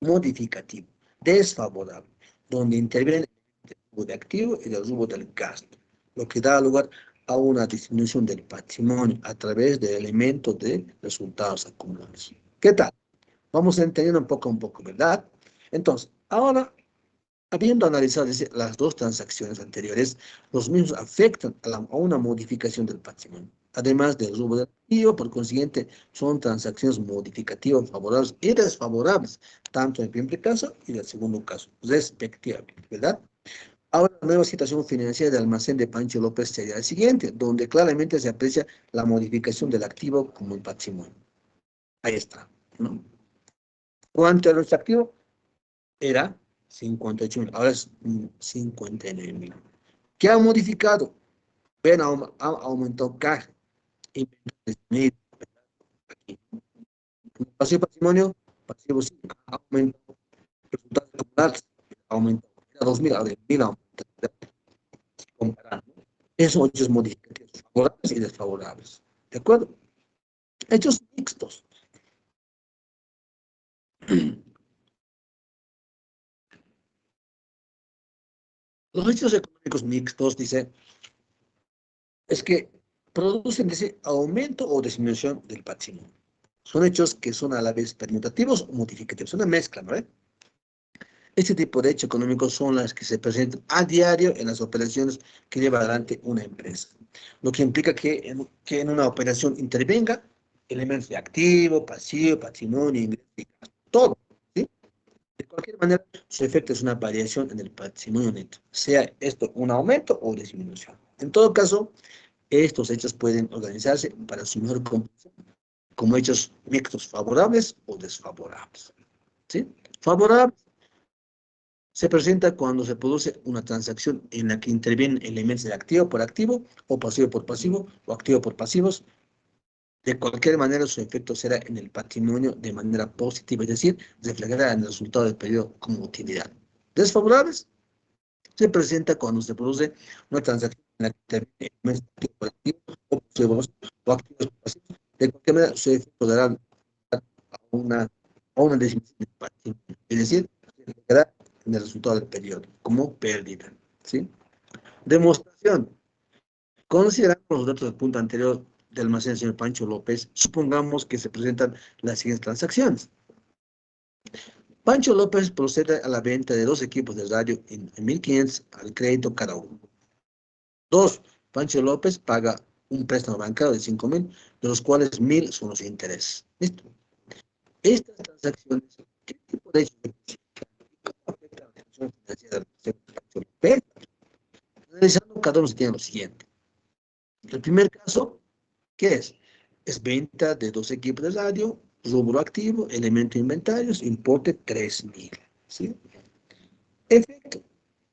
modificativo, desfavorable, donde interviene el rubro de activo y el rubro del gasto, lo que da lugar a una disminución del patrimonio a través de elementos de resultados acumulados. ¿Qué tal? Vamos entendiendo un poco, ¿verdad? Entonces, ahora, habiendo analizado las dos transacciones anteriores, los mismos afectan a una modificación del patrimonio. Además del rubro del activo, por consiguiente, son transacciones modificativas favorables y desfavorables, tanto en el primer caso y en el segundo caso, respectivamente, ¿verdad? Ahora, la nueva situación financiera del almacén de Pancho López sería el siguiente, donde claramente se aprecia la modificación del activo como el patrimonio. Ahí está, ¿no? ¿Cuánto era nuestro activo? Era 58.000, ahora es 59.000. ¿Qué ha modificado? Ven, ha aumentado caja, inventarios, aquí. Pasivo patrimonio, pasivo sí, ha aumentado. Resultados acumulados, ha aumentado. Era 2.000, ahora 1.000 aumenta. Comparando. Esos son hechos modificativos favorables y desfavorables. ¿De acuerdo? Hechos mixtos. Los hechos económicos mixtos, dice, es que producen ese aumento o disminución del patrimonio. Son hechos que son a la vez permutativos o modificativos, una mezcla, ¿no? Este tipo de hechos económicos son las que se presentan a diario en las operaciones que lleva adelante una empresa, lo que implica que en una operación intervenga elementos de activo, pasivo, patrimonio, ingreso, todo, ¿sí? De cualquier manera, su efecto es una variación en el patrimonio neto, sea esto un aumento o disminución. En todo caso, estos hechos pueden organizarse para su mejor comprensión como hechos mixtos favorables o desfavorables. ¿Sí? Favorables se presenta cuando se produce una transacción en la que intervienen elementos de activo por activo o pasivo por pasivo o activo por pasivos. De cualquier manera, su efecto será en el patrimonio de manera positiva, es decir, reflejará en el resultado del periodo como utilidad. Desfavorables se presenta cuando se produce una transacción en la que interviene elementos de activo por activo o o activos pasivos, de cualquier manera su efecto dará una, a una disminución del patrimonio. Es decir, se quedará en el resultado del periodo como pérdida. ¿Sí? Demostración. Considerando los datos del punto anterior del almacén del señor Pancho López, supongamos que se presentan las siguientes transacciones. Pancho López procede a la venta de dos equipos de radio en 1.500 al crédito cada uno. Dos, Pancho López paga un préstamo bancario de 5.000, de los cuales 1.000 son los intereses. ¿Listo? Estas transacciones, ¿qué tipo de hechos afectan a la situación financiera del Pancho López? Analizando cada uno se tiene lo siguiente. El primer caso, ¿qué es? Es venta de dos equipos de radio, rubro activo, elemento de inventarios, importe 3.000. ¿Sí? Efecto.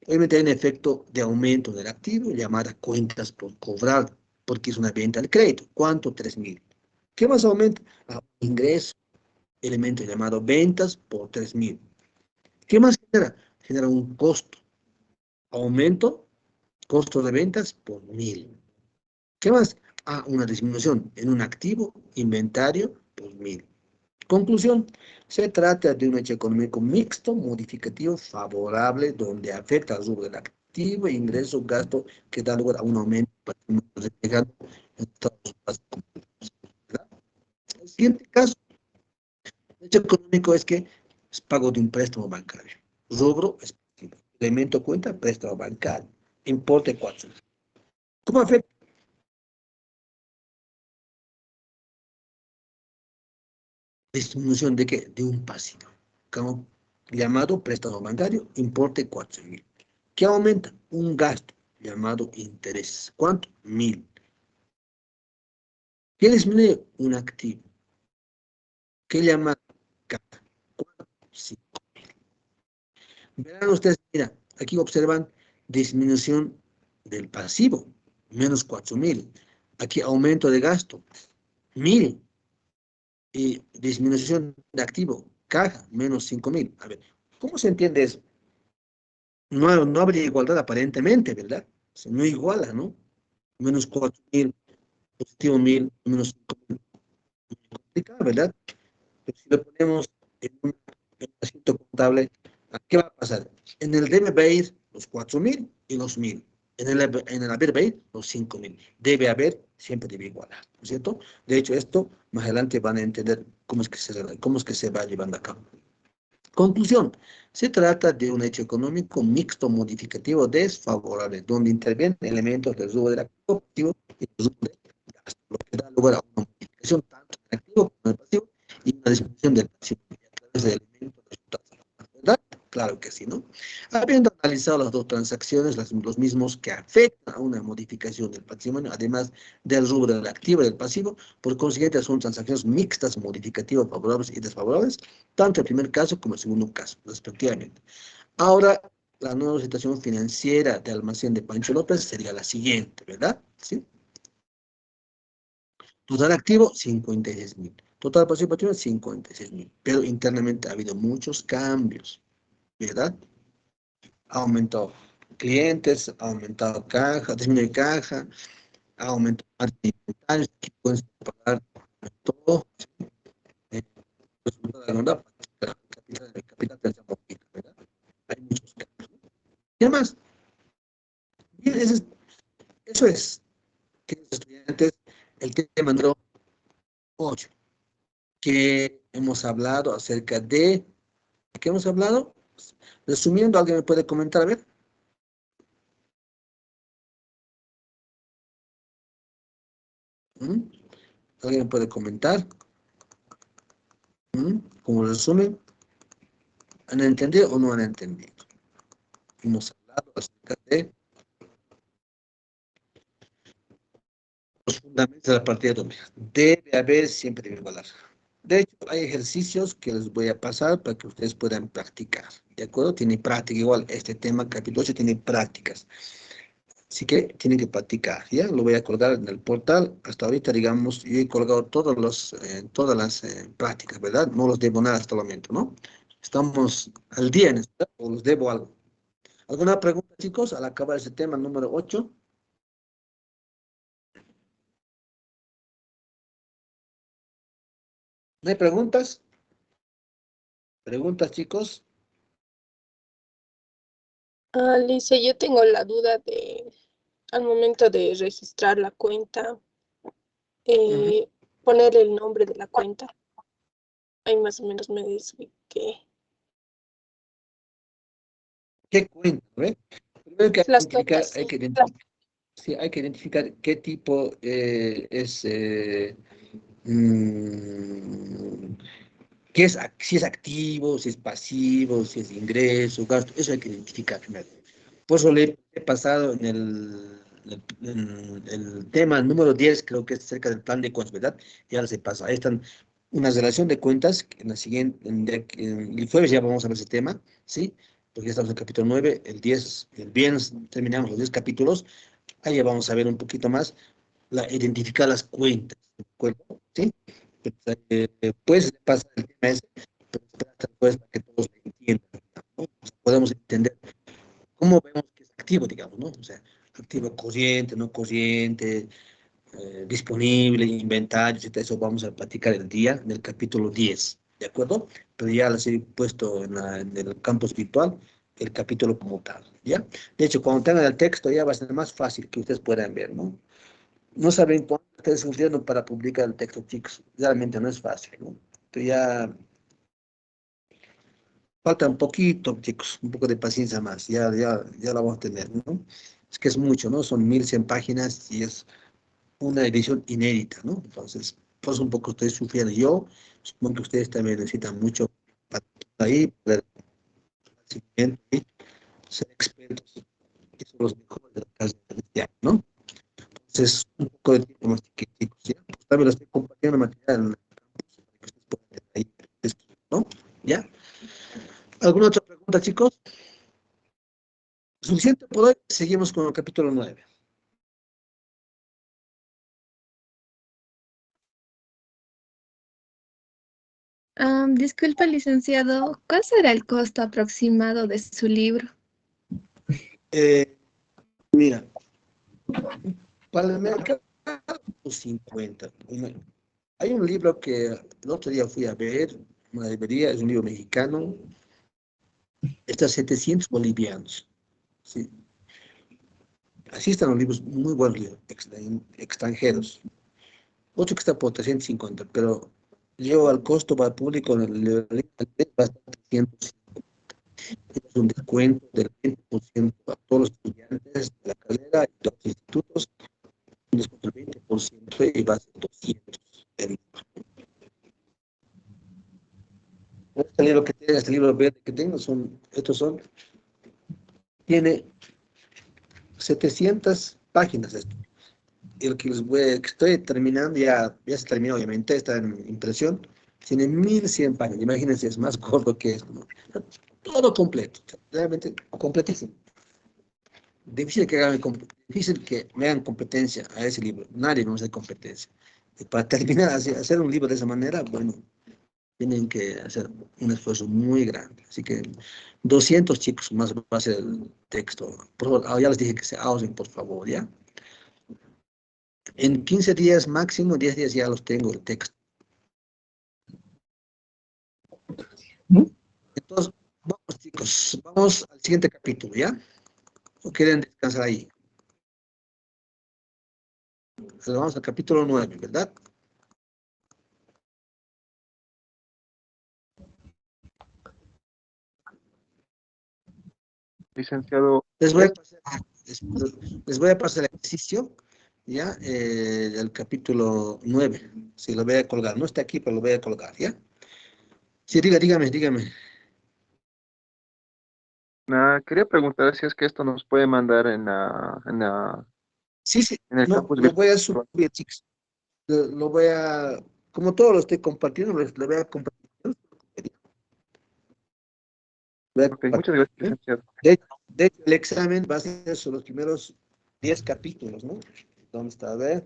Obviamente hay un efecto de aumento del activo llamada cuentas por cobrar, porque es una venta al crédito. ¿Cuánto? 3.000. ¿Qué más aumenta? Ingreso, elemento llamado ventas por 3.000. ¿Qué más genera? Genera un costo. Aumento, costo de ventas por 1.000. ¿Qué más? Una disminución en un activo, inventario por 1.000. Conclusión, se trata de un hecho económico mixto, modificativo, favorable, donde afecta al rubro del activo, ingreso, gasto, que da lugar a un aumento reflejado en todos los pasos. ¿Verdad? El siguiente caso, el hecho económico es que es pago de un préstamo bancario. Rubro específico. Elemento cuenta, préstamo bancario. Importe 4. ¿Cómo afecta? Disminución de qué? De un pasivo. Como llamado préstamo bancario, importe 4.000. ¿Qué aumenta? Un gasto llamado interés. ¿Cuánto? 1.000. ¿Qué disminuye? Un activo. ¿Qué llama? Caja. ¿Cuánto? 5.000. Verán ustedes, mira, aquí observan disminución del pasivo, menos 4.000. Aquí aumento de gasto, 1.000. Y disminución de activo, caja, menos 5.000. A ver, ¿cómo se entiende eso? No habría igualdad aparentemente, ¿verdad? O sea, no iguala, ¿no? Menos 4.000, positivo 1.000, menos 5.000. Complicado, ¿verdad? Pero si lo ponemos en un asiento contable, ¿qué va a pasar? En el debe va a ir los 4.000 y los 1.000. En el haber va a ir los 5.000. Debe haber, siempre debe igualar, ¿no es cierto? De hecho, esto más adelante van a entender cómo es que se va llevando a cabo. Conclusión, se trata de un hecho económico mixto modificativo desfavorable, donde intervienen elementos del rubro del activo y del rubro del gasto, lo que da lugar a una modificación tanto del activo como del pasivo y una disminución del pasivo a través de elementos resultados. ¿Verdad? Claro que sí, ¿no? Habiendo analizado las dos transacciones, los mismos que afectan a una modificación del patrimonio, además del rubro del activo y del pasivo, por consiguiente son transacciones mixtas, modificativas, favorables y desfavorables, tanto el primer caso como el segundo caso, respectivamente. Ahora, la nueva situación financiera de almacén de Pancho López sería la siguiente, ¿verdad? ¿Sí? Total activo, 56.000. Total pasivo patrimonio, 56.000. Pero internamente ha habido muchos cambios, ¿verdad? Ha aumentado clientes, ha aumentado caja, disminuye caja, ha aumentado inventarios, que pueden pagar todo, eh, resultado de la ronda, capital de la ¿verdad? Hay muchos cambios. ¿Y además? Bien, eso es, queridos estudiantes, el tema número 8, que hemos hablado acerca de, ¿qué hemos hablado? Resumiendo, ¿alguien me puede comentar? A ver. ¿Mm? ¿Alguien me puede comentar? Como resumen, ¿han entendido o no han entendido? Hemos hablado acerca de los fundamentos de la partida doble. Debe haber, siempre debe valer. De hecho, hay ejercicios que les voy a pasar para que ustedes puedan practicar. ¿De acuerdo? Tiene práctica igual. Este tema, capítulo 8, tiene prácticas. Así que tienen que practicar, ¿ya? Lo voy a colgar en el portal. Hasta ahorita, digamos, yo he colgado todas las prácticas, ¿verdad? No los debo nada hasta el momento, ¿no? Estamos al día en esto, o los debo algo. ¿Alguna pregunta, chicos, al acabar ese tema número 8? ¿No hay preguntas? ¿Preguntas, chicos? Alicia, yo tengo la duda de, al momento de registrar la cuenta, Ujú. poner el nombre de la cuenta. Ahí más o menos me dice que ¿Qué cuenta? ¿Ve? Primero que las cuentas, hay sí. que identificar, sí, hay que identificar qué tipo es, mm, qué es, si es activo, si es pasivo, si es ingreso, gasto, eso hay que identificar primero. Por eso le he pasado en el tema número 10 creo que es acerca del plan de cuentas, ¿verdad? Y ahora se pasa. Ahí están una relación de cuentas, que en la siguiente, el jueves ya vamos a ver ese tema, ¿sí? Porque ya estamos en el capítulo 9 el 10 el viernes terminamos los 10 capítulos, ahí ya vamos a ver un poquito más, identificar las cuentas, ¿de acuerdo? ¿Sí? Pues pasar el tema ese, pero trata, pues, para que todos lo entiendan, ¿no? O sea, podemos entender cómo vemos que es activo, digamos, ¿no? O sea, activo corriente, no corriente, disponible, inventarios y todo eso vamos a platicar el día del capítulo 10, ¿de acuerdo? Pero ya les he puesto en el campus virtual el capítulo como tal, ¿ya? De hecho, cuando tengan el texto ya va a ser más fácil que ustedes puedan ver, ¿no? No saben cuánto ustedes sufrieron para publicar el texto, chicos. Realmente no es fácil, ¿no? Pero ya falta un poquito, chicos, un poco de paciencia más. Ya la vamos a tener, ¿no? Es que es mucho, ¿no? Son 1100 páginas y es una edición inédita, ¿no? Entonces, pues un poco ustedes sufrieron. Yo supongo que ustedes también necesitan mucho para ahí, poder y ser expertos, que son los mejores de la casa de este año, ¿no? Entonces, un poco de tiempo más que chicos, ¿ya? Pues también lo estoy compartiendo material en el campus para que ustedes puedan tener ahí esto, ¿no? ¿Ya? ¿Alguna otra pregunta, chicos? Suficiente por hoy. Seguimos con el capítulo 9. Disculpe, licenciado, ¿cuál será el costo aproximado de su libro? Mira, para el mercado 50. Hay un libro que el otro día fui a ver, una librería, es un libro mexicano, está a 700 bolivianos. ¿Sí? Así están los libros, muy buenos libros, extranjeros. Otro que está por 350, pero yo al costo para el público en el librería va a estar 300. Es un descuento del 20% a todos los estudiantes de la carrera y de los institutos, un descuento del 20% y va a ser 200. Este libro que tiene, este libro verde que tengo, tiene 700 páginas esto. El que que estoy terminando, ya se terminó obviamente, está en impresión, tiene 1100 páginas, imagínense, es más corto que esto, ¿no? Todo completo, realmente completísimo. Difícil que me hagan competencia a ese libro, nadie me hace competencia. Y para terminar, hacer un libro de esa manera, bueno, tienen que hacer un esfuerzo muy grande. Así que 200 chicos más va a ser el texto. Por favor, ya les dije que se ausen, por favor, ¿ya? En 15 días máximo, 10 días ya los tengo el texto. Entonces, vamos chicos, vamos al siguiente capítulo, ¿ya? ¿O quieren descansar ahí? Entonces, vamos al capítulo 9, ¿verdad? Licenciado, Les voy a pasar, les, les voy a pasar el ejercicio, ¿ya? El capítulo 9. Sí, lo voy a colgar. No está aquí, pero lo voy a colgar, ¿ya? Sí, dígame. quería preguntar si es que esto nos puede mandar Sí, en el no, campus lo voy a virtual. subir, chicos. Lo voy a, como todo lo estoy compartiendo, lo voy a compartir. Voy a Ok, muchas compartir, gracias, ¿eh? licenciado. De hecho, el examen va a ser sobre los primeros 10 capítulos, ¿no? ¿Dónde está? A ver.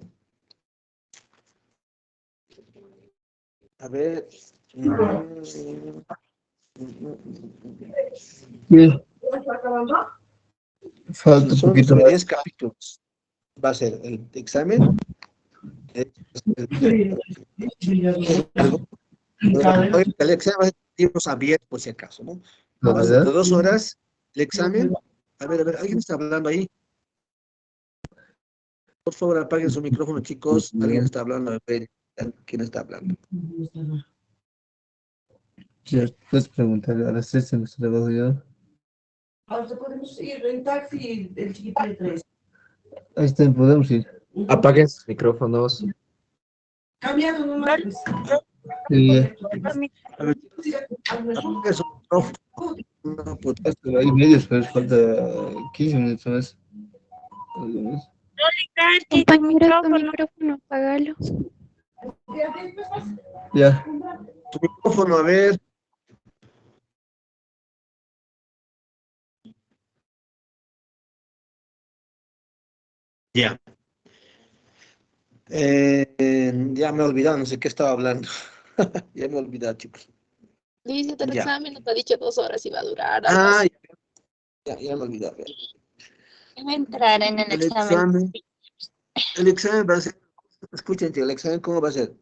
Bien, falta Sí, un son poquito sobre más. 10 capítulos. Va a ser el examen. eh, el- Hoy el examen va a ser libros abiertos, por si acaso, ¿no? ¿La Va a ser de verdad? 2 horas el examen. A ver, ¿alguien está hablando ahí? Por favor, apaguen su micrófono, chicos. Alguien está hablando. A ver, ¿quién está hablando? Ya, puedes preguntar a las 3 en nuestro trabajo ya. Ahora podemos ir en taxi, el chiquito de 3. Ahí está, podemos ir. Apaguen sus micrófonos. Cambiado nomás, pues. Y A ver, apaguen su micrófono. No, pues, hay medios, pero falta 15 minutos más. Compañero, tu micrófono, apágalo. Ya. su micrófono, a ver. Ya. Ya me he olvidado, no sé qué estaba hablando. Ya me he olvidado, chicos. Dice, el Ya. examen nos ha dicho 2 horas y va a durar. algo Ah, así. ya me he olvidado. Va a entrar en el El examen. examen va a ser, escuchen, el examen, ¿cómo va a ser?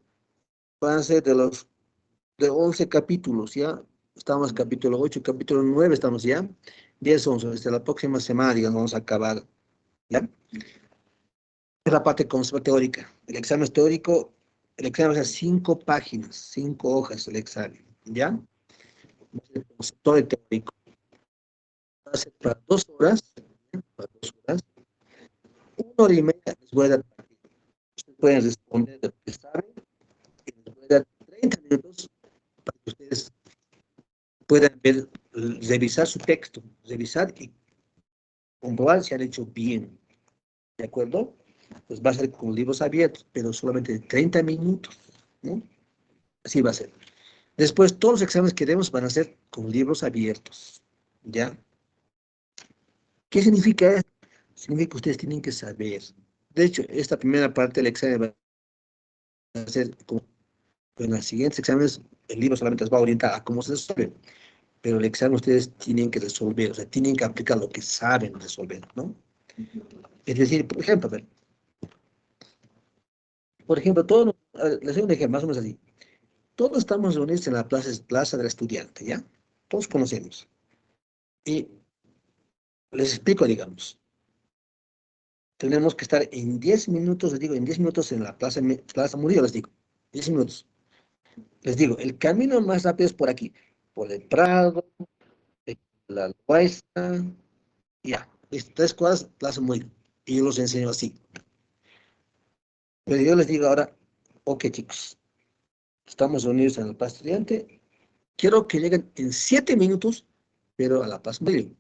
Va a ser de 11 capítulos, ¿ya? Estamos capítulo 8, capítulo 9, estamos ya. 10, 11, desde la próxima semana, digamos, vamos a acabar, ¿ya? Es la parte conceptual teórica. El examen es teórico, el examen va a ser 5 páginas, 5 hojas el examen, ¿ya? Va a ser conceptual y teórico. Va a ser para 2 horas, ¿ya? Para 2 horas. 1 hora y media les voy a dar. Ustedes pueden responder de lo que saben y les voy a dar 30 minutos para que ustedes puedan ver, revisar su texto, revisar y comprobar si han hecho bien, ¿de acuerdo? Pues va a ser con libros abiertos, pero solamente de 30 minutos, ¿no? Así va a ser. Después, todos los exámenes que demos van a ser con libros abiertos, ¿ya? ¿Qué significa esto? Significa que ustedes tienen que saber. De hecho, esta primera parte del examen va a ser como en los siguientes exámenes, el libro solamente les va a orientar a cómo se resuelve, pero el examen ustedes tienen que resolver, o sea, tienen que aplicar lo que saben resolver, ¿no? Es decir, por ejemplo, a ver, todos, les doy un ejemplo, más o menos así. Todos estamos reunidos en la plaza del estudiante, ¿ya? Todos conocemos. Y les explico, digamos, tenemos que estar en 10 minutos, les digo, en 10 minutos en la plaza Murillo, les digo, 10 minutos. Les digo, el camino más rápido es por aquí, por el Prado, la Loaiza, ya, listo, 3 cuadras, plaza Murillo. Y yo los enseño así. Pero yo les digo ahora, ok, chicos, estamos reunidos en el Plaza Estudiante, quiero que lleguen en 7 minutos, pero a la Plaza Murillo.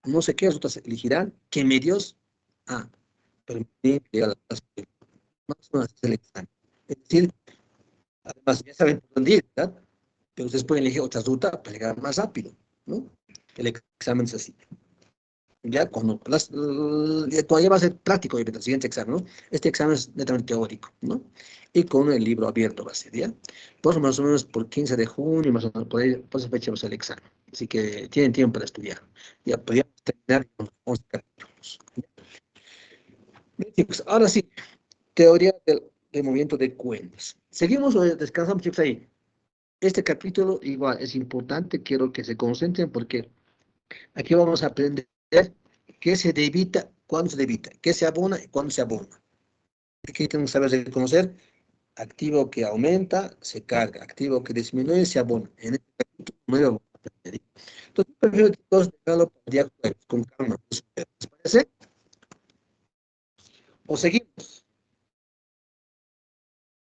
No sé qué rutas elegirán, qué medios. Ah, pero tienen que llegar a la Plaza Murillo. Más o menos es el examen. Es decir, además ya saben por dónde ir, ¿verdad? Pero ustedes pueden elegir otra ruta para llegar más rápido, ¿no? El examen es así. Ya cuando todavía va a ser práctico el siguiente examen, ¿no? Este examen es netamente teórico, ¿no? Y con el libro abierto va a ser, ¿ya? Pues más o menos por 15 de junio, más o menos por ahí, por esa fecha va a ser el examen. Así que tienen tiempo para estudiar. Ya podríamos terminar con 11 capítulos. Bien, chicos, ahora sí, teoría del movimiento de cuentas. ¿Seguimos o descansamos, chicos, ahí? Este capítulo igual es importante, quiero que se concentren porque aquí vamos a aprender qué se debita, cuándo se debita, qué se abona y cuándo se abona. Aquí tenemos que saber reconocer activo que aumenta, se carga, activo que disminuye, se abona. En este capítulo no lo vamos a aprender. Entonces, prefiero todos dejarlo para el día jueves, con calma. ¿Les parece? ¿O seguimos?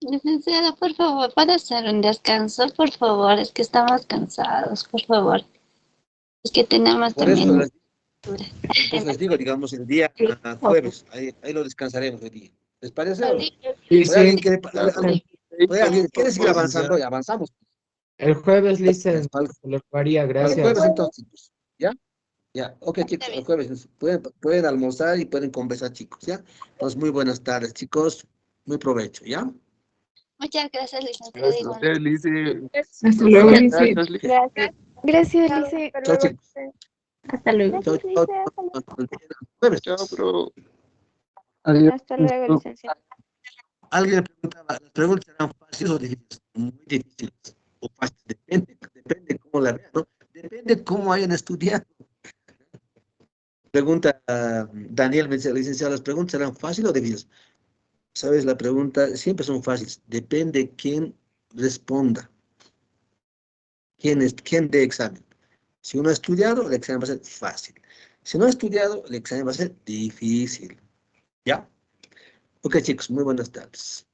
Licenciada, por favor, ¿puede hacer un descanso? Por favor, es que estamos cansados, por favor. Es que tenemos Por eso también... entonces les digo, digamos, el día jueves, ahí lo descansaremos el día. ¿Les parece o no? Sí, ¿Puede alguien sí. quiere seguir avanzando? Y avanzamos. El jueves, Ya, Licen, Para se lo haría, el jueves gracias. entonces, chicos. ¿Ya? Ya, ok, chicos, el jueves pueden almorzar y pueden conversar, chicos, ¿ya? Entonces, muy buenas tardes, chicos. Muy provecho, ¿ya? Muchas gracias, licenciada. Gracias a usted, Lice. Hasta luego, Lice. Gracias, Lice. Gracias. Gracias, Lice. Chao, chicos. Hasta luego. Chao, chao. Jueves. Chao, bro. Adiós. Hasta luego, licenciada. Alguien me preguntaba, ¿las preguntas eran fáciles o difíciles? Muy difíciles o fáciles, depende cómo la vean, ¿no? Depende cómo hayan estudiado. Pregunta Daniel, me dice, licenciado, ¿las preguntas eran fáciles o difíciles? Sabes, la pregunta siempre son fáciles, depende quién responda, quién dé examen. Si uno ha estudiado, el examen va a ser fácil. Si no ha estudiado, el examen va a ser difícil. ¿Ya? Ok, chicos, muy buenas tardes.